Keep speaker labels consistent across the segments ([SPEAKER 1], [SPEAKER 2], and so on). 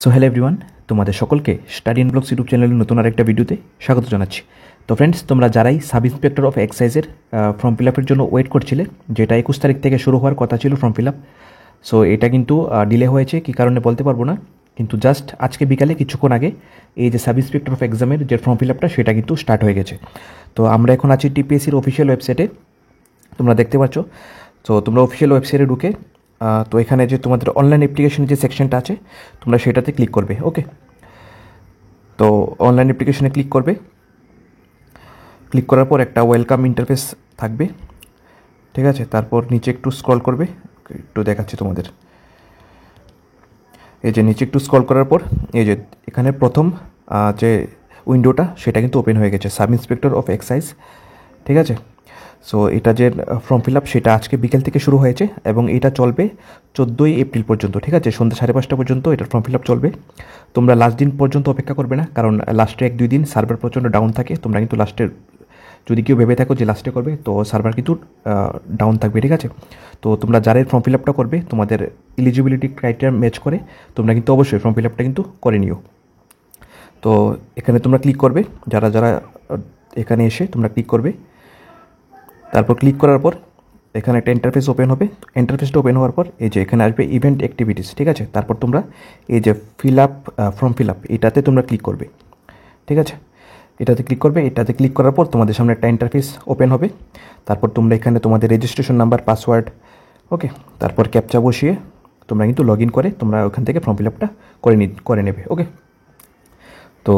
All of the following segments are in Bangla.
[SPEAKER 1] সো হ্যালো এভরিওয়ান, তোমাদের সকলকে স্টাডি অ্যান্ড ব্লগস ইউটিউব চ্যানেলের নতুন আরেকটা ভিডিওতে স্বাগত জানাচ্ছি। তো ফ্রেন্ডস, তোমরা যারাই সাব ইন্সপেক্টর অফ এক্সাইজের ফর্ম ফিল আপের জন্য ওয়েট করছিলে, যেটা 21 তারিখ থেকে শুরু হওয়ার কথা ছিল ফর্ম ফিল আপ, সো এটা কিন্তু ডিলে হয়েছে। কী কারণে বলতে পারবো না, কিন্তু জাস্ট আজকে বিকালে কিছুক্ষণ আগে এই যে সাব ইন্সপেক্টর অফ এক্সামের যে ফর্ম ফিল আপটা সেটা কিন্তু স্টার্ট হয়ে গেছে। তো আমরা এখন আছি টিপিএসসির অফিসিয়াল ওয়েবসাইটে, তোমরা দেখতে পাচ্ছ। তো তোমরা অফিসিয়াল ওয়েবসাইটে ঢুকে তো এখানে যে তোমাদের অনলাইন অ্যাপ্লিকেশনের যে সেকশনটা আছে তোমরা সেটাতে ক্লিক করবে। ওকে, তো অনলাইন অ্যাপ্লিকেশনে ক্লিক করবে। ক্লিক করার পর একটা ওয়েলকাম ইন্টারফেস থাকবে, ঠিক আছে। তারপর নিচে একটু স্ক্রল করবে, একটু দেখাচ্ছি তোমাদের। এই যে নিচে একটু স্ক্রল করার পর এই যে এখানে প্রথম যে উইন্ডোটা সেটা কিন্তু ওপেন হয়ে গেছে, সাব ইন্সপেক্টর অফ এক্সাইজ, ঠিক আছে। সো এটা যে ফর্ম ফিল আপ সেটা আজকে বিকেল থেকে শুরু হয়েছে এবং এটা চলবে 14ই এপ্রিল পর্যন্ত, ঠিক আছে। সন্ধ্যা 5:30 পর্যন্ত এটার ফর্ম ফিল আপ চলবে। তোমরা লাস্ট দিন পর্যন্ত অপেক্ষা করবে না, কারণ লাস্টে 1-2 দিন সার্ভার প্রচণ্ড ডাউন থাকে। তোমরা কিন্তু লাস্টের যদি কেউ ভেবে থাকো যে লাস্টে করবে, তো সার্ভার কিন্তু ডাউন থাকবে, ঠিক আছে। তো তোমরা যারা ফর্ম ফিল আপটা করবে তোমাদের এলিজিবিলিটি ক্রাইটেরিয়া ম্যাচ করে তোমরা কিন্তু অবশ্যই ফর্ম ফিল আপটা কিন্তু করে নিও। তো এখানে তোমরা ক্লিক করবে, যারা যারা এখানে এসে তোমরা ক্লিক করবে। তারপর ক্লিক করার পর এখানে একটা ইন্টারফেস ওপেন হবে। ইন্টারফেসটা ওপেন হওয়ার পর এই যে এখানে আসবে ইভেন্ট অ্যাক্টিভিটিস, ঠিক আছে। তারপর তোমরা এই যে ফর্ম ফিল আপ এটাতে তোমরা ক্লিক করবে, ঠিক আছে। এটাতে ক্লিক করবে। এটাতে ক্লিক করার পর তোমাদের সামনে একটা ইন্টারফেস ওপেন হবে। তারপর তোমরা এখানে তোমাদের রেজিস্ট্রেশন নাম্বার, পাসওয়ার্ড, ওকে, তারপর ক্যাপচা বসিয়ে তোমরা কিন্তু লগ ইন করে তোমরা ওখান থেকে ফর্ম ফিল আপটা করে নেবে। ওকে, তো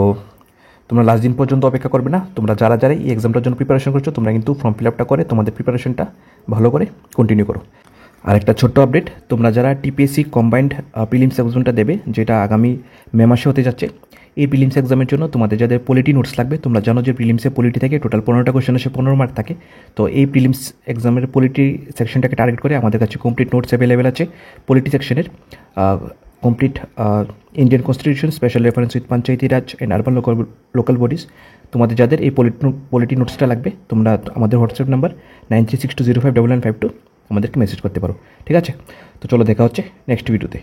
[SPEAKER 1] তোমরা লাস্ট দিন পর্যন্ত অপেক্ষা করবে না। তোমরা যারা যারা এই এক্সামটার জন্য প্রিপারেশন করছো তোমরা কিন্তু ফর্ম ফিল আপটা করে তোমাদের প্রিপারেশনটা ভালো করে কন্টিনিউ করো। আর একটা ছোট্ট আপডেট, তোমরা যারা টিপিএসসি কম্বাইন্ড প্রিলিমস এক্সামটা দেবে, যেটা আগামী মে মাসে হতে যাচ্ছে, এই প্রিলিমস এক্সামের জন্য তোমাদের যাদের পলিটি নোটস লাগবে, তোমরা জানো যে প্রিলিমসে পলিটি থেকে টোটাল 15টা কোয়েশ্চেন আসে, 15 মার্ক থাকে। তো এই প্রিলিমস এক্সামের পলিটি সেকশনটাকে টার্গেট করে আমাদের কাছে কমপ্লিট নোটস অ্যাভেলেবেল আছে। পলিটি সেকশনের complete Indian constitution, special reference with Panchayati Raj and urban local bodies. তোমাদের যাদের এই পলিটি নোটসটা লাগবে, তোমরা আমাদের হোয়াটসঅ্যাপ নাম্বার 9362059952 আমাদেরকে মেসেজ করতে পারো, ঠিক আছে। তো চলো, দেখা হচ্ছে নেক্সট ভিডিওতে।